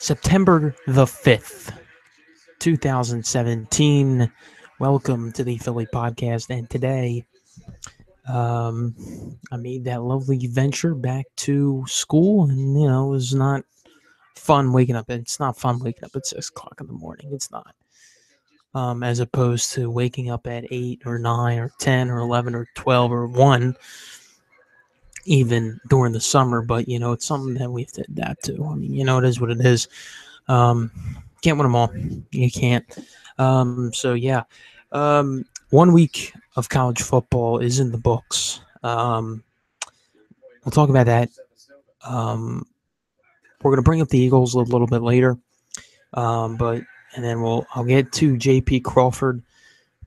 September the 5th, 2017. Welcome to the Philly Podcast. And today, I made that lovely venture back to school. And, it was not fun waking up. It's not fun waking up at 6 o'clock in the morning. It's not. As opposed to waking up at 8 or 9 or 10 or 11 or 12 or 1, even during the summer. But, it's something that we have to adapt to. I mean, it is what it is. Can't win them all. You can't. So yeah, 1 week of college football is in the books. We'll talk about that. We're gonna bring up the Eagles a little bit later, and then I'll get to J.P. Crawford.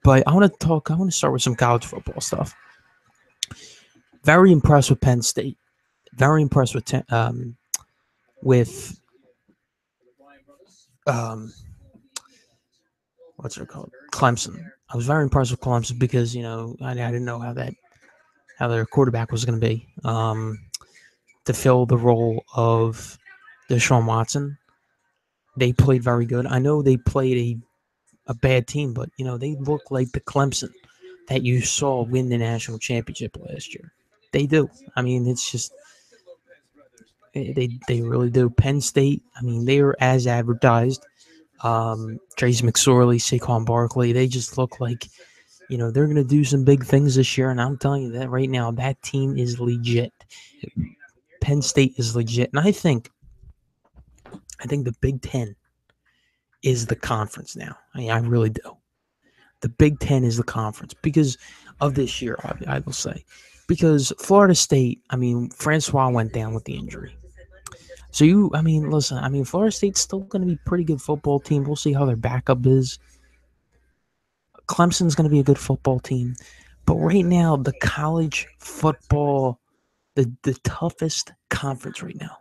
But I want to start with some college football stuff. Very impressed with Penn State. Very impressed with what's it called? Clemson. I was very impressed with Clemson because I didn't know how their quarterback was going to be to fill the role of Deshaun Watson. They played very good. I know they played a bad team, but they look like the Clemson that you saw win the national championship last year. They do. I mean, it's just they really do. Penn State. I mean, they are as advertised. Trace McSorley, Saquon Barkley, they just look like, they're going to do some big things this year. And I'm telling you that right now, that team is legit. Penn State is legit. And I think the Big Ten is the conference now. I mean, I really do. The Big Ten is the conference because of this year, I will say. Because Florida State, Francois went down with the injury. So listen, Florida State's still going to be a pretty good football team. We'll see how their backup is. Clemson's going to be a good football team. But right now, the college football, the toughest conference right now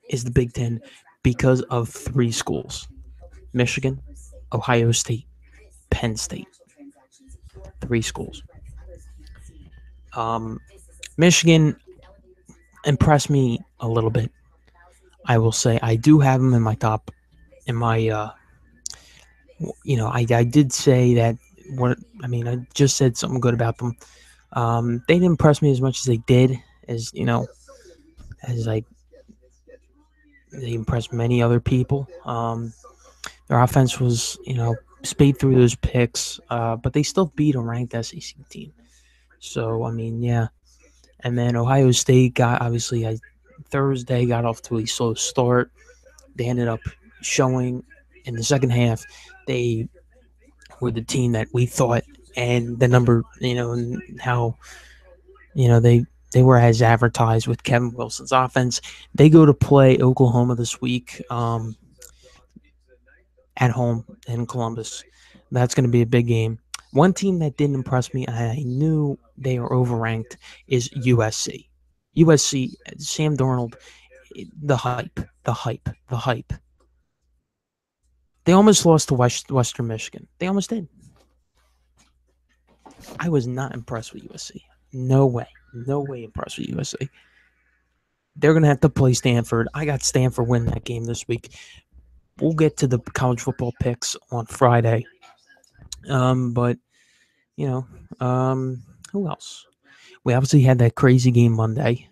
is the Big Ten because of 3 schools. Michigan, Ohio State, Penn State. 3 schools. Michigan impressed me a little bit. I will say I do have them in my top, I did say that I just said something good about them. They didn't impress me as much as they did, they impressed many other people. Their offense was, spade through those picks, but they still beat a ranked SEC team. So, yeah. And then Ohio State Thursday got off to a slow start. They ended up showing in the second half they were the team that we thought, and the number, how, they were as advertised with Kevin Wilson's offense. They go to play Oklahoma this week at home in Columbus. That's going to be a big game. One team that didn't impress me, I knew they are overranked, is USC. USC, Sam Darnold, the hype. They almost lost to Western Michigan. They almost did. I was not impressed with USC. No way impressed with USC. They're going to have to play Stanford. I got Stanford winning that game this week. We'll get to the college football picks on Friday. But, who else? We obviously had that crazy game Monday.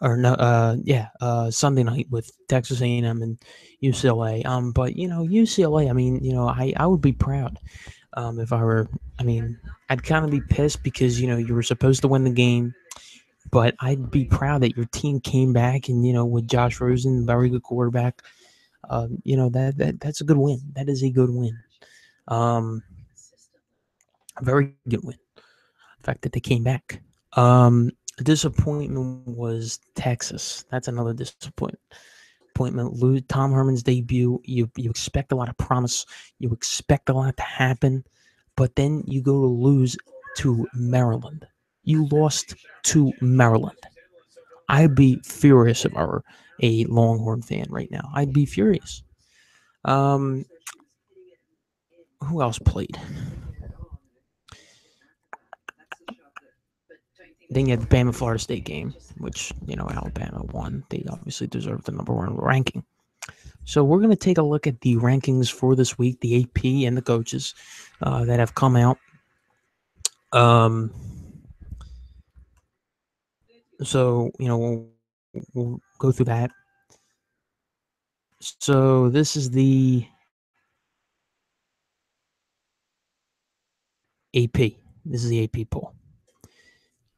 Sunday night with Texas A&M and UCLA. But UCLA. I would be proud. If I were, I'd kind of be pissed because you were supposed to win the game, but I'd be proud that your team came back and with Josh Rosen, very good quarterback. That's a good win. That is a good win. A very good win. The fact that they came back. The disappointment was Texas. That's another disappointment. Lose Tom Herman's debut. You expect a lot of promise. You expect a lot to happen, but then you go to lose to Maryland. You lost to Maryland. I'd be furious if I were a Longhorn fan right now. I'd be furious. Who else played? Then you had the Bama Florida State game, which Alabama won. They obviously deserved the number 1 ranking. So we're going to take a look at the rankings for this week, the AP and the coaches that have come out. So, we'll go through that. So this is the AP. This is the AP poll.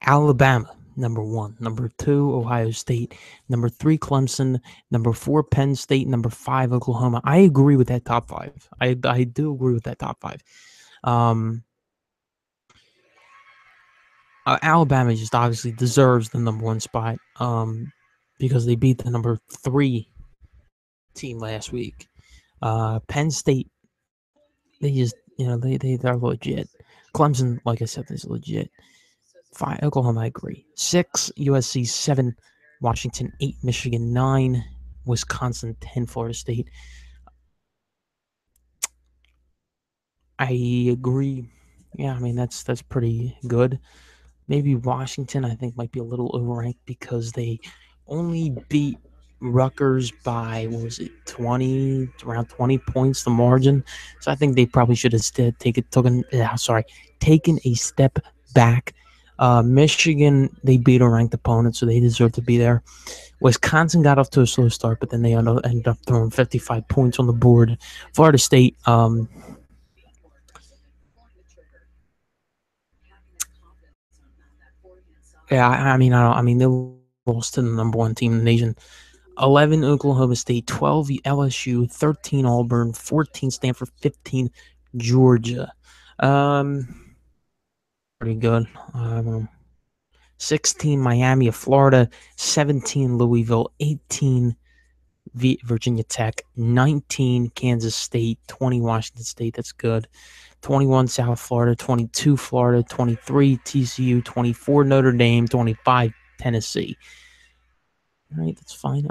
Alabama, number 1. Number 2, Ohio State. Number 3, Clemson. Number 4, Penn State. Number 5, Oklahoma. I agree with that top 5. I do agree with that top 5. Alabama just obviously deserves the number 1 spot because they beat the number 3 team last week. Penn State, they just, they're legit. Clemson, like I said, is legit. 5, Oklahoma, I agree. 6, USC. 7, Washington. 8, Michigan. 9, Wisconsin. 10, Florida State. I agree. Yeah, I mean, that's pretty good. Maybe Washington, I think, might be a little overranked because they only beat Rutgers by, what was it, around 20 points, the margin. So I think they probably should have taken a step back. Michigan, they beat a ranked opponent, so they deserve to be there. Wisconsin got off to a slow start, but then they ended up throwing 55 points on the board. Florida State, yeah, I mean, they lost to the number 1 team in the nation. 11, Oklahoma State. 12, LSU. 13, Auburn. 14, Stanford. 15, Georgia. Pretty good. 16, Miami of Florida. 17, Louisville. 18, Virginia Tech. 19, Kansas State. 20, Washington State. That's good. 21, South Florida. 22, Florida. 23, TCU. 24, Notre Dame. 25, Tennessee. All right, that's fine.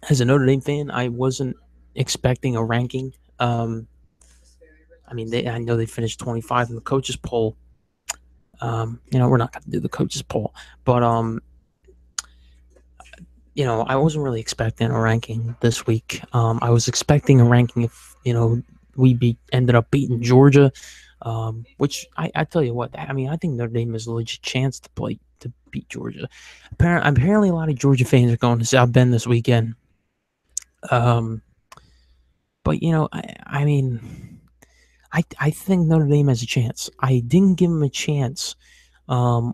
As a Notre Dame fan, I wasn't expecting a ranking. I mean, I know they finished 25 in the coaches poll. We're not going to do the coaches poll, but I wasn't really expecting a ranking this week. I was expecting a ranking if we ended up beating Georgia, which I tell you what, I mean, I think Notre Dame has a legit chance to beat Georgia. Apparently, a lot of Georgia fans are going to South Bend this weekend. But I mean, I think Notre Dame has a chance. I didn't give him a chance. I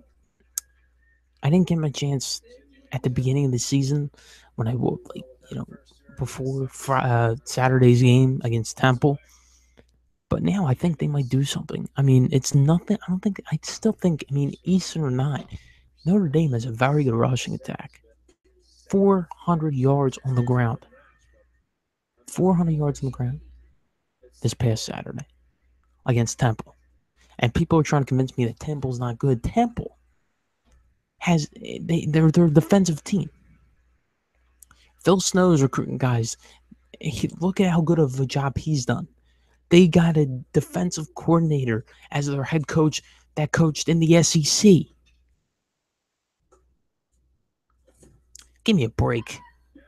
didn't give him a chance at the beginning of the season when I before Saturday's game against Temple. But now I think they might do something. I mean, it's nothing. I still think. I mean, Eastern or not, Notre Dame has a very good rushing attack. 400 yards on the ground. 400 yards on the ground this past Saturday against Temple. And people are trying to convince me that Temple's not good. Temple they're a defensive team. Phil Snow is recruiting guys. Look at how good of a job he's done. They got a defensive coordinator as their head coach that coached in the SEC. Give me a break.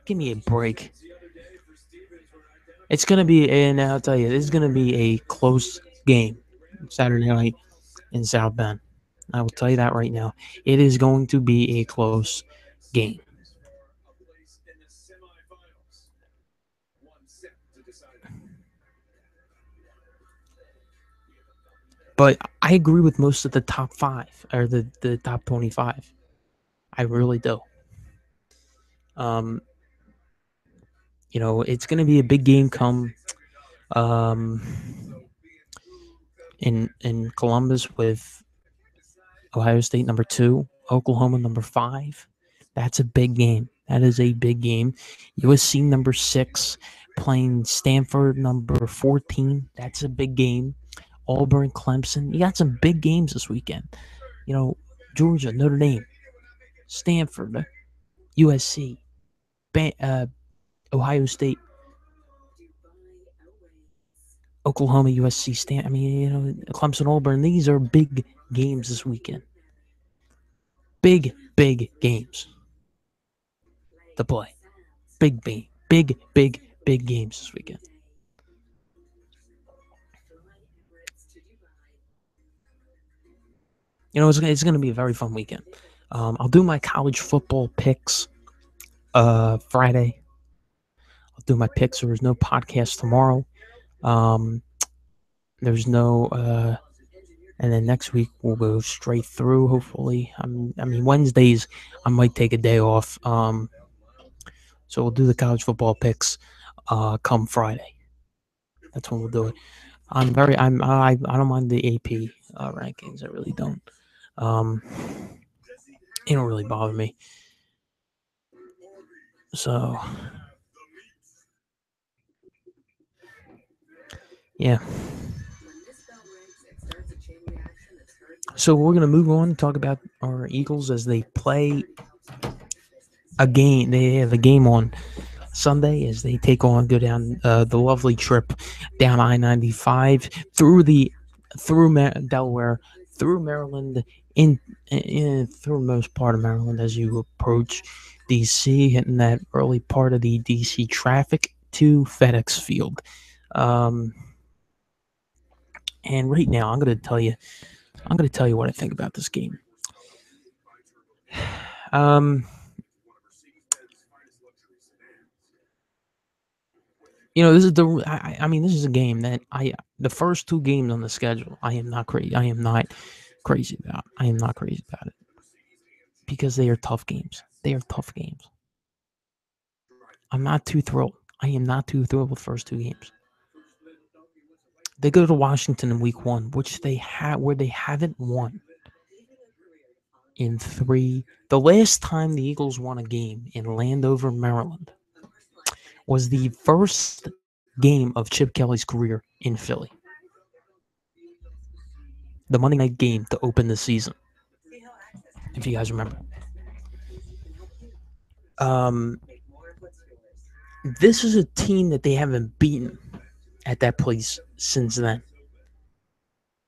Give me a break. It's going to be, and I'll tell you, this is going to be a close game Saturday night in South Bend. I will tell you that right now. It is going to be a close game. But I agree with most of the top 5 or the top 25. I really do. It's going to be a big game come in Columbus with Ohio State number 2, Oklahoma number 5. That's a big game. That is a big game. USC number 6 playing Stanford number 14. That's a big game. Auburn, Clemson. You got some big games this weekend. Georgia, Notre Dame, Stanford, USC, Ohio State, Oklahoma, USC, Clemson, Auburn. These are big games this weekend. Big games to play. Big Big, big, big games this weekend. It's going to be a very fun weekend. I'll do my college football picks Friday. I'll do my picks. There's no podcast tomorrow. There's no, and then next week we'll go straight through. Hopefully, Wednesdays I might take a day off. So we'll do the college football picks come Friday. That's when we'll do it. I don't mind the AP rankings. I really don't. It don't really bother me. So yeah. So we're gonna move on and talk about our Eagles as they play a game. They have a game on Sunday as they go down the lovely trip down I-95 through Delaware, through Maryland, in through most part of Maryland as you approach DC, hitting that early part of the DC traffic to FedEx Field. And right now, I'm going to tell you what I think about this game. This is this is a game that the first two games on the schedule, I am not crazy about. I am not crazy about it because they are tough games. I'm not too thrilled. I am not too thrilled with the first two games. They go to Washington in week 1, which where they haven't won in 3. The last time the Eagles won a game in Landover, Maryland, was the first game of Chip Kelly's career in Philly. The Monday night game to open the season, if you guys remember. This is a team that they haven't beaten at that place since then.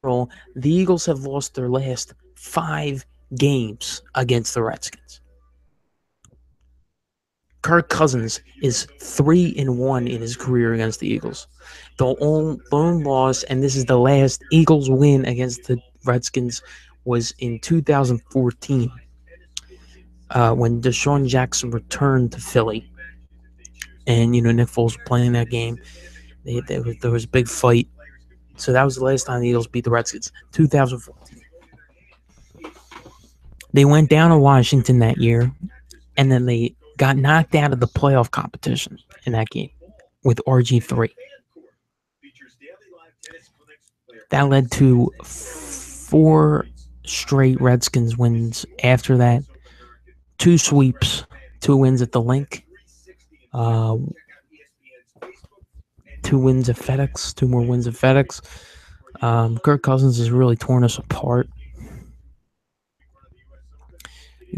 The Eagles have lost their last 5 games against the Redskins. Kirk Cousins is 3-1 in his career against the Eagles. The lone loss, and this is the last Eagles win against the Redskins, was in 2014 when Deshaun Jackson returned to Philly. And, Nick Foles was playing that game. There was a big fight. So that was the last time the Eagles beat the Redskins, 2014. They went down to Washington that year, and then they got knocked out of the playoff competition in that game with RG3. That led to 4 straight Redskins wins after that. 2 sweeps, 2 wins at the Link, 2 wins at FedEx, 2 more wins at FedEx. Kirk Cousins has really torn us apart.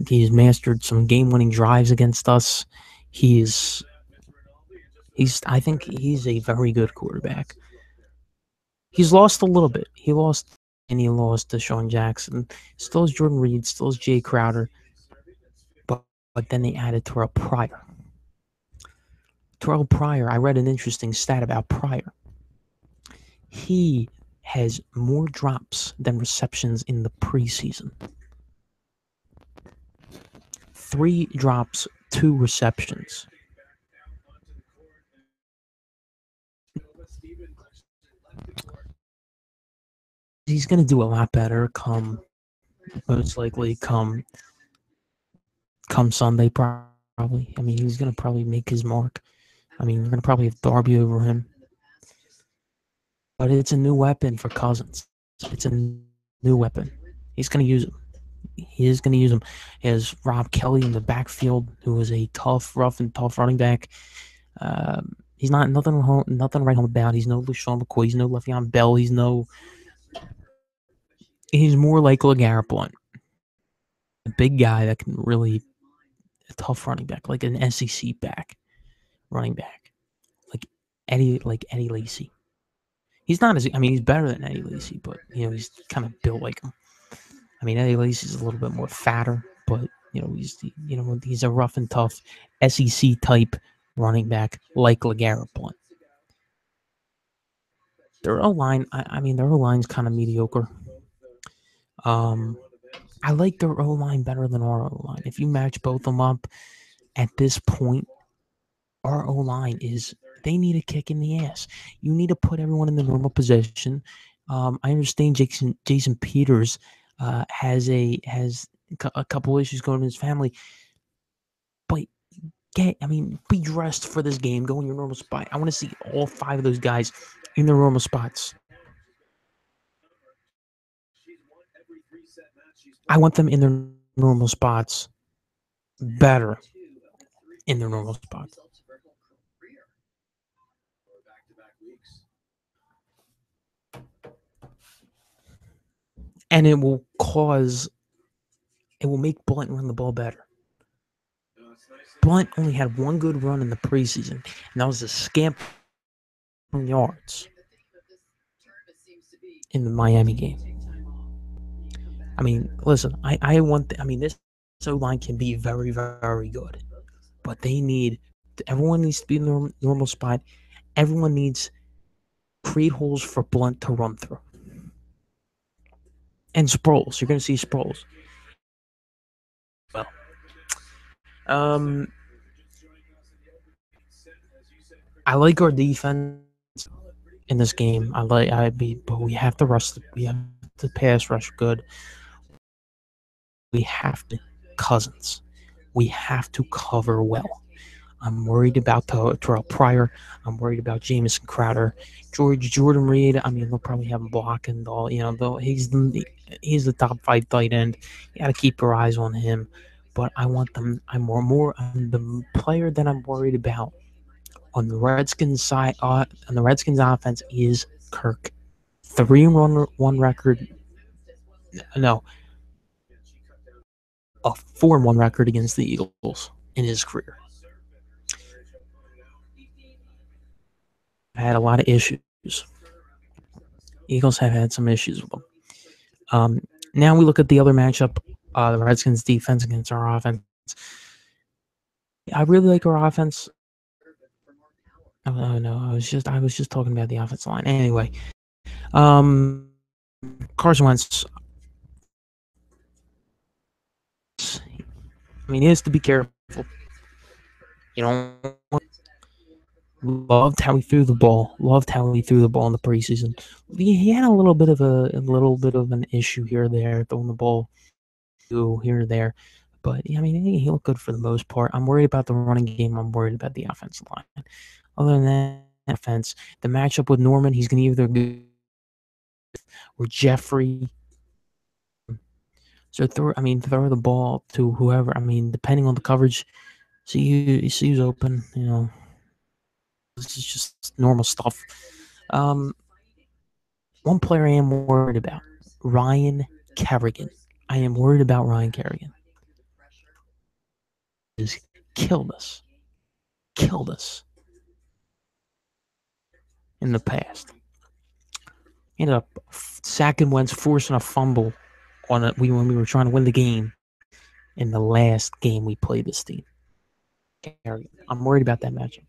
He's mastered some game-winning drives against us. I think he's a very good quarterback. He's lost a little bit. He lost Deshaun Jackson. Still is Jordan Reed. Still is Jay Crowder. But then they added Terrell Pryor. I read an interesting stat about Pryor. He has more drops than receptions in the preseason. 3 drops, 2 receptions. He's going to do a lot better most likely come Sunday, probably. He's going to probably make his mark. We're going to probably have Darby over him. But it's a new weapon for Cousins. It's a new weapon. He's going to use him. He is going to use him. He has Rob Kelly in the backfield, who is a rough and tough running back. He's not nothing right home about. He's no LeSean McCoy. He's no Le'Veon Bell. He's more like LeGarrette Blount. A big guy that can really a tough running back, like an SEC running back. Like Eddie Lacy. He's not he's better than Eddie Lacy, but he's kind of built like him. Eddie Lacy's a little bit more fatter, but he's a rough and tough SEC type running back like LeGarrette Blount. Their O-line, I mean, their O-line's kind of mediocre. I like their O-line better than our O-line. If you match both of them up at this point, our O-line they need a kick in the ass. You need to put everyone in the normal position. I understand Jason Peters has a couple issues going in his family, but be dressed for this game. Go in your normal spot. I want to see all 5 of those guys in their normal spots. I want them in their normal spots better in their normal spots. And it will make Blount run the ball better. Blount only had one good run in the preseason, and that was a scamp yards in the Miami game. I mean, listen, this O-line can be very, very good, but everyone needs to be in their normal spot. Everyone needs create holes for Blount to run through. And Sproles, you're going to see Sproles. Well, I like our defense in this game. But we have to rush. We have to pass rush good. We have to Cousins. We have to cover well. I'm worried about Terrell Pryor. I'm worried about Jamison Crowder, Jordan Reed. I mean, they'll probably have him blocking all. Though he's the top 5 tight end. You got to keep your eyes on him. But I want them. I'm the player that I'm worried about on the Redskins side. On the Redskins offense is Kirk. 3-1 record. No, a 4-1 record against the Eagles in his career. Had a lot of issues. Eagles have had some issues with them. Now we look at the other matchup, the Redskins defense against our offense. I really like our offense. Oh no, I was just talking about the offensive line. Anyway, Carson Wentz. I mean, he has to be careful. Loved how he threw the ball. Loved how he threw the ball in the preseason. He had a little bit of an issue here or there, throwing the ball here or there. But I mean, he looked good for the most part. I'm worried about the running game. I'm worried about the offensive line. Other than that, offense, the matchup with Norman, he's going to either go or Jeffrey. So throw the ball to whoever. I mean, depending on the coverage, see who's open. This is just normal stuff. One player I am worried about, Ryan Kerrigan. I am worried about Ryan Kerrigan. He's killed us in the past. He ended up sacking Wentz, forcing a fumble when we were trying to win the game in the last game we played this team. I'm worried about that matchup.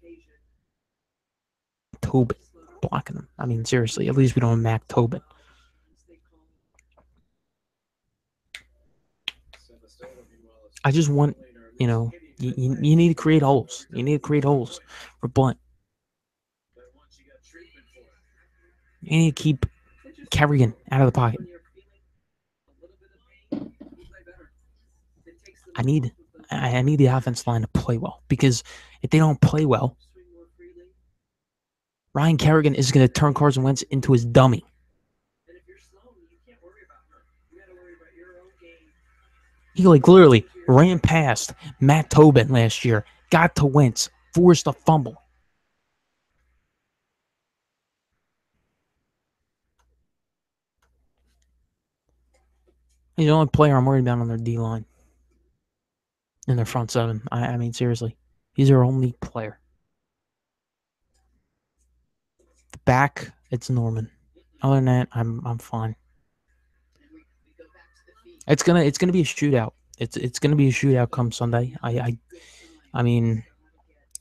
Tobin blocking him. I mean, seriously, at least we don't have Mac Tobin. I just want, you need to create holes. You need to create holes for Blount. You need to keep Kerrigan out of the pocket. I need the offensive line to play well, because if they don't play well, Ryan Kerrigan is going to turn Carson Wentz into his dummy. He literally ran past Matt Tobin last year, got to Wentz, forced a fumble. He's the only player I'm worried about on their D-line. In their front seven. I mean, seriously. He's our only player. The back, it's Norman. Other than that, I'm fine. It's gonna be a shootout. It's gonna be a shootout come Sunday. I mean,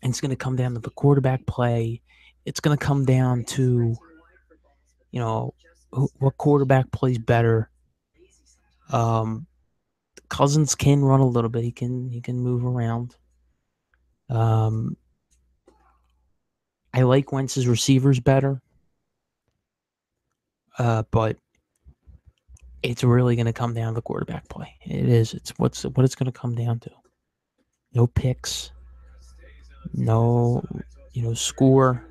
And it's going to come down to the quarterback play. It's going to come down to, what quarterback plays better. Cousins can run a little bit. He can move around. I like Wentz's receivers better. But it's really going to come down to the quarterback play. It is. It's what it's going to come down to. No picks. No, score.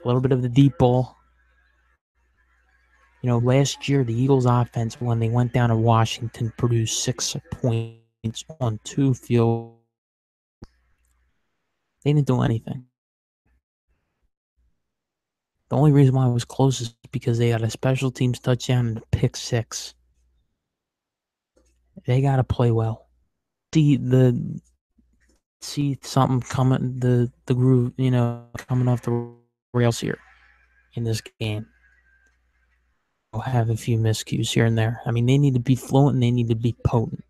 A little bit of the deep ball. Last year the Eagles' offense, when they went down to Washington, produced 6 points on 2 field. They didn't do anything. The only reason why it was close is because they got a special teams touchdown and a pick 6. They got to play well. See something coming, the groove, coming off the rails here in this game. We'll have a few miscues here and there. I mean, they need to be fluent and they need to be potent.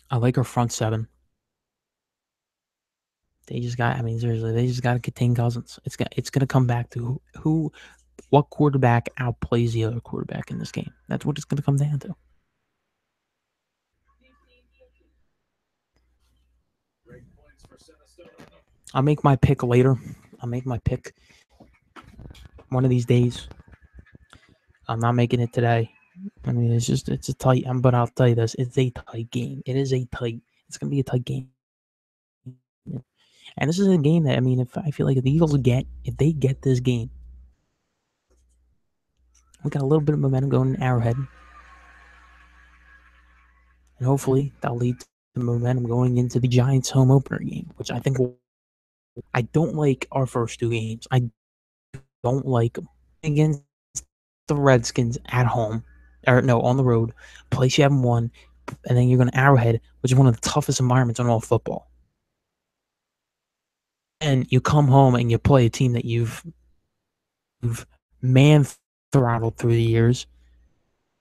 I like our front 7. Seriously, they just got to contain Cousins. It's going to come back to what quarterback outplays the other quarterback in this game. That's what it's going to come down to. I'll make my pick later. I'll make my pick one of these days. I'm not making it today. I mean, it's a tight. But I'll tell you this: it's a tight game. It's going to be a tight game. And this is a game that, I feel like if the Eagles if they get this game, we got a little bit of momentum going in Arrowhead. And hopefully that'll lead to momentum going into the Giants home opener game, which I think I don't like our first 2 games. I don't like them. Against the Redskins at home, or no, on the road, place you haven't won, and then you're going to Arrowhead, which is one of the toughest environments in all football. And you come home and you play a team that you've man-throttled through the years.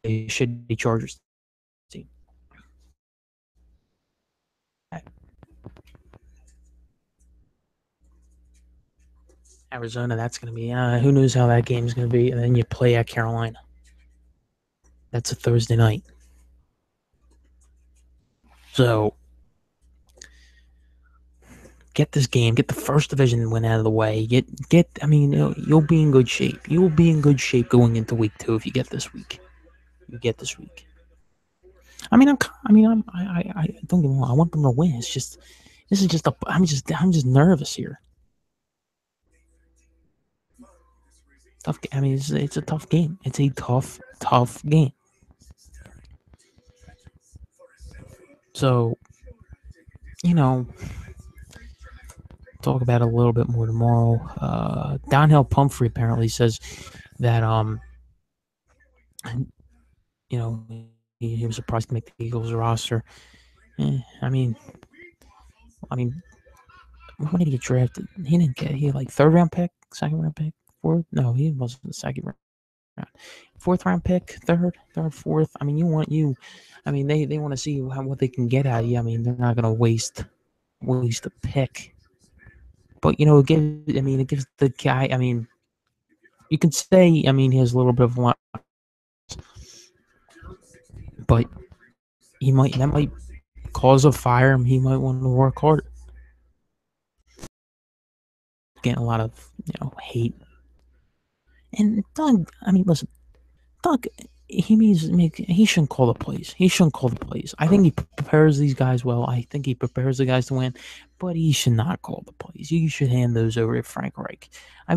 They should be Chargers team. Arizona, that's going to be, who knows how that game's going to be. And then you play at Carolina. That's a Thursday night. So, get this game, get the first division win out of the way. You'll be in good shape. You will be in good shape going into week 2 if you get this week. Don't get me wrong. I want them to win. I'm just nervous here. Tough. It's a tough game. It's a tough game. So, talk about it a little bit more tomorrow. Donnell Pumphrey apparently says that he was surprised to make the Eagles roster. When did he get drafted? He had like 3rd round pick, 2nd round pick, 4th. No, he wasn't the 2nd round. 4th round pick, 3rd, 4th. They want to see what they can get out of you. They're not going to waste a pick. But it gives the guy. You can say he has a little bit of luck, but that might cause a fire. He might want to work harder. Getting a lot of hate. And Doug, listen, Doug, he shouldn't call the plays. I think he prepares these guys well. I think he prepares the guys to win, but he should not call the plays. You should hand those over to Frank Reich. I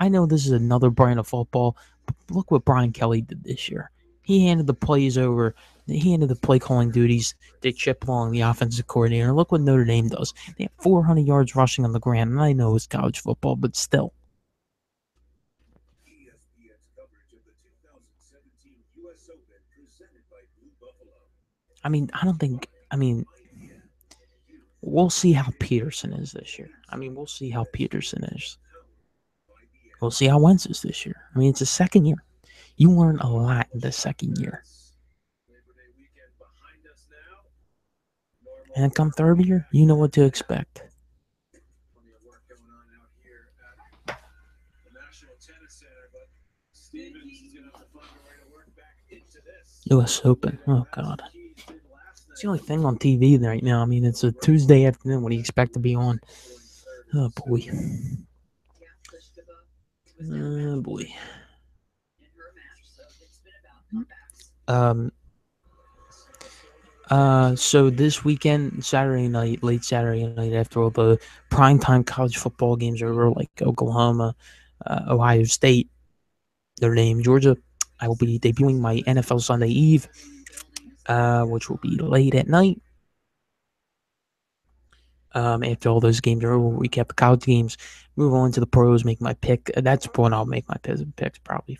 know this is another brand of football, but look what Brian Kelly did this year. He handed the plays over. He handed the play calling duties to Chip Long, the offensive coordinator. Look what Notre Dame does. They have 400 yards rushing on the ground, and I know it's college football, but still. I don't think. We'll see how Peterson is this year. We'll see how Peterson is. We'll see how Wentz is this year. It's a second year. You learn a lot in the second year. And then come third year, you know what to expect. U.S. Open. Oh God, it's the only thing on TV right now. I mean, it's a Tuesday afternoon. What do you expect to be on? Oh boy. Oh boy. Um. So this weekend, Saturday night, late Saturday night, after all the primetime college football games are over, like Oklahoma, Ohio State, Notre Dame, Georgia, I will be debuting my NFL Sunday Eve, which will be late at night. After all those games are over, we recap the college games, move on to the pros, make my pick. That's when I'll make my picks probably.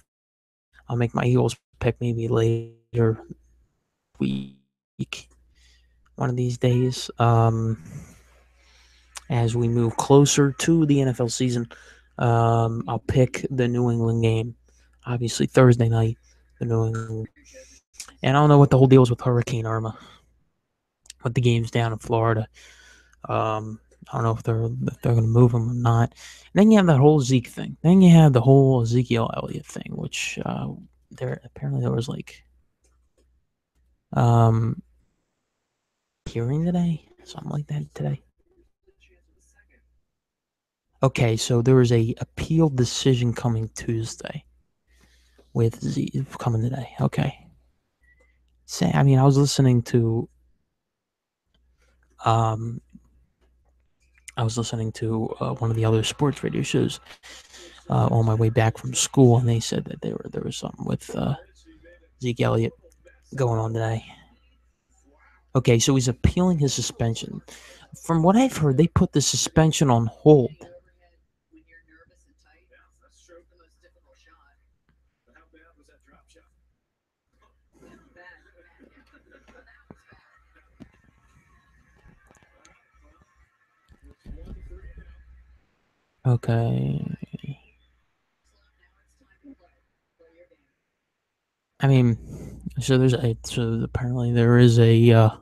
I'll make my Eagles pick maybe later week, one of these days. As we move closer to the NFL season, I'll pick the New England game. Obviously, Thursday night, the New England. And I don't know what the whole deal is with Hurricane Irma, with the games down in Florida. I don't know if they're going to move him or not. And then you have that whole Zeke thing. Then you have the whole Ezekiel Elliott thing, which there was like hearing today, something like that today. Okay, so there was a appeal decision coming Tuesday with Z coming today. Okay. Say, I mean, I was listening to um one of the other sports radio shows on my way back from school, and they said that there was something with Zeke Elliott going on today. Okay, so he's appealing his suspension. From what I've heard, they put the suspension on hold. Okay. I mean, so apparently there is a all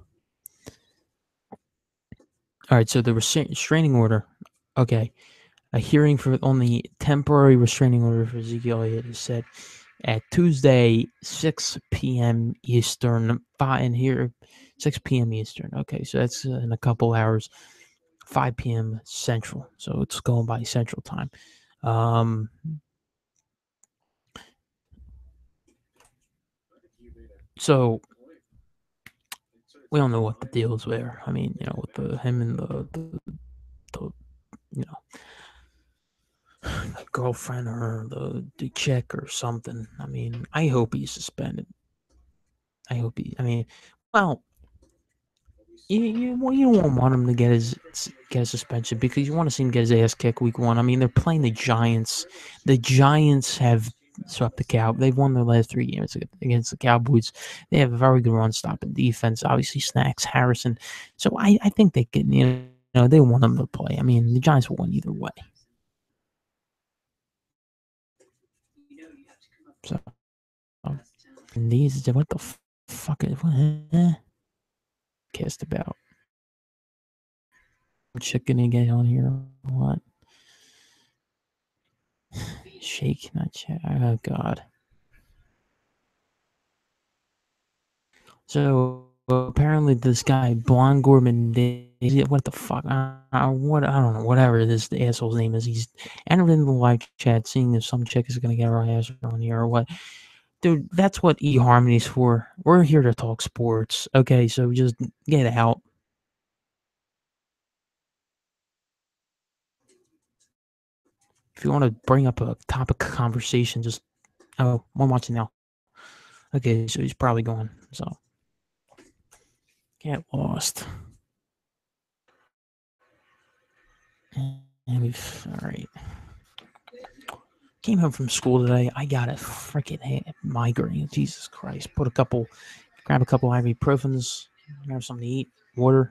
right, so the restraining order. Okay. A hearing for on the temporary restraining order for Ezekiel Elliott is set at Tuesday, 6 p.m. Eastern. And here, 6 p.m. Eastern. Okay, so that's in a couple hours. 5 p.m. Central. So it's going by Central time. So we don't know what the deal is there. I mean, with him and the the girlfriend or the chick or something. I mean, I hope he's suspended. I mean, well, you don't want him to get a suspension because you want to see him get his ass kicked week one. I mean, they're playing the Giants. The Giants have swept the Cowboys. They've won their last 3 games against the Cowboys. They have a very good run stopping defense. Obviously, Snacks, Harrison. So I think they can. They want them to play. I mean, the Giants will win either way. So, and these what the fuck is what? Kissed about chicken again on here? What? Shake, not shake. Oh God. So apparently this guy Blonde Gorman did what the fuck? What I don't know. Whatever this the asshole's name is, he's entered into the live chat, seeing if some chick is gonna get her ass on here or what. Dude, that's what eHarmony's for. We're here to talk sports. Okay, so just get out. If you want to bring up a topic of conversation, just I'm watching now. Okay, so he's probably going. So get lost. All right. Came home from school today. I got a freaking migraine. Jesus Christ. Grab a couple ibuprofens, grab something to eat, water.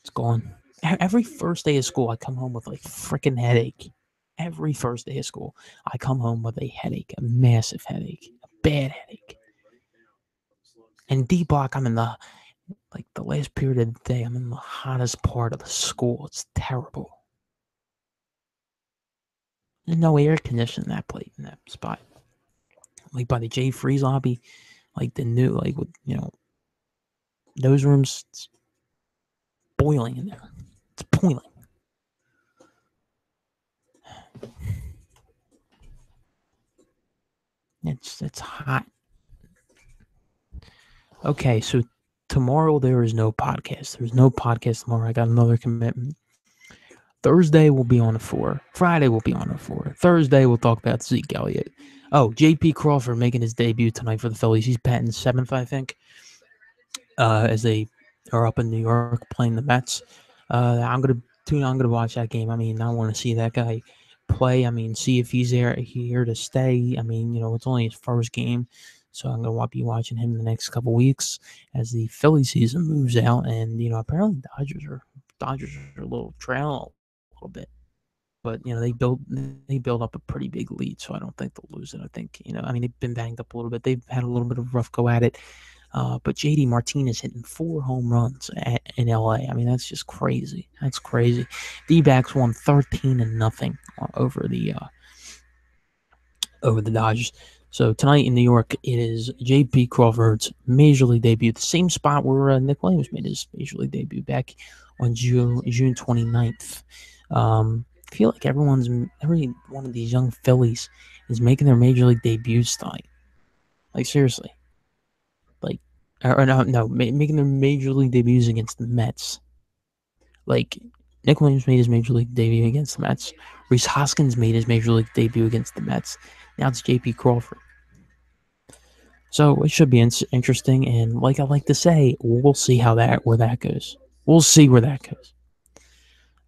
It's gone. Every first day of school, I come home with like freaking headache. Every first day of school, I come home with a headache, a massive headache, a bad headache. And D block, I'm in the last period of the day. I'm in the hottest part of the school. It's terrible. There's no air conditioning in that spot. Like by the J Freeze lobby, like the new with those rooms, it's boiling in there. It's boiling. It's hot. Okay, so tomorrow there is no podcast. There's no podcast tomorrow. I got another commitment. Thursday will be on the 4. Friday will be on the 4. Thursday we'll talk about Zeke Elliott. Oh, J.P. Crawford making his debut tonight for the Phillies. He's batting 7th, I think, as they are up in New York playing the Mets. I'm gonna watch that game. I mean, I want to see that guy play. I mean, see if he's here to stay. I mean, it's only his first game, so I'm gonna be watching him the next couple weeks as the Philly season moves out. And apparently Dodgers are a little trailing a little bit, but they build up a pretty big lead, so I don't think they'll lose it. I think I mean they've been banged up a little bit. They've had a little bit of a rough go at it. But JD Martinez hitting 4 home runs in LA. I mean, that's just crazy. That's crazy. D-backs won 13-0 over the Dodgers. So tonight in New York, it is J.P. Crawford's major league debut, the same spot where Nick Williams made his major league debut back on June 29th. I feel like every one of these young Phillies is making their major league debuts tonight. Like seriously. Like, or no, making their major league debuts against the Mets. Like, Nick Williams made his major league debut against the Mets. Rhys Hoskins made his major league debut against the Mets. Now it's J.P. Crawford. So it should be interesting, and like I like to say, we'll see where that goes. We'll see where that goes.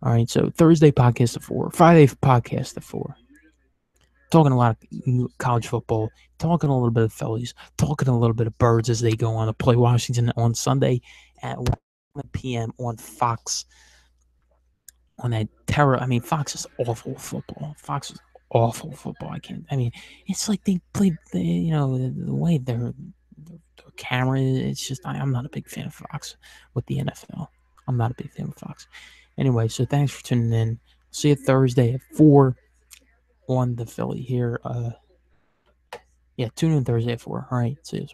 All right, so Thursday podcast at 4, Friday podcast at 4. Talking a lot of college football, talking a little bit of Phillies, talking a little bit of Birds as they go on to play Washington on Sunday at 1 p.m. on Fox. On that terror, I mean, Fox is awful football. Fox is awful football. I mean, it's like they play, the way their camera is. It's just, I'm not a big fan of Fox with the NFL. I'm not a big fan of Fox. Anyway, so thanks for tuning in. See you Thursday at 4 on the Philly here. Tune in Thursday at 4. All right, see you.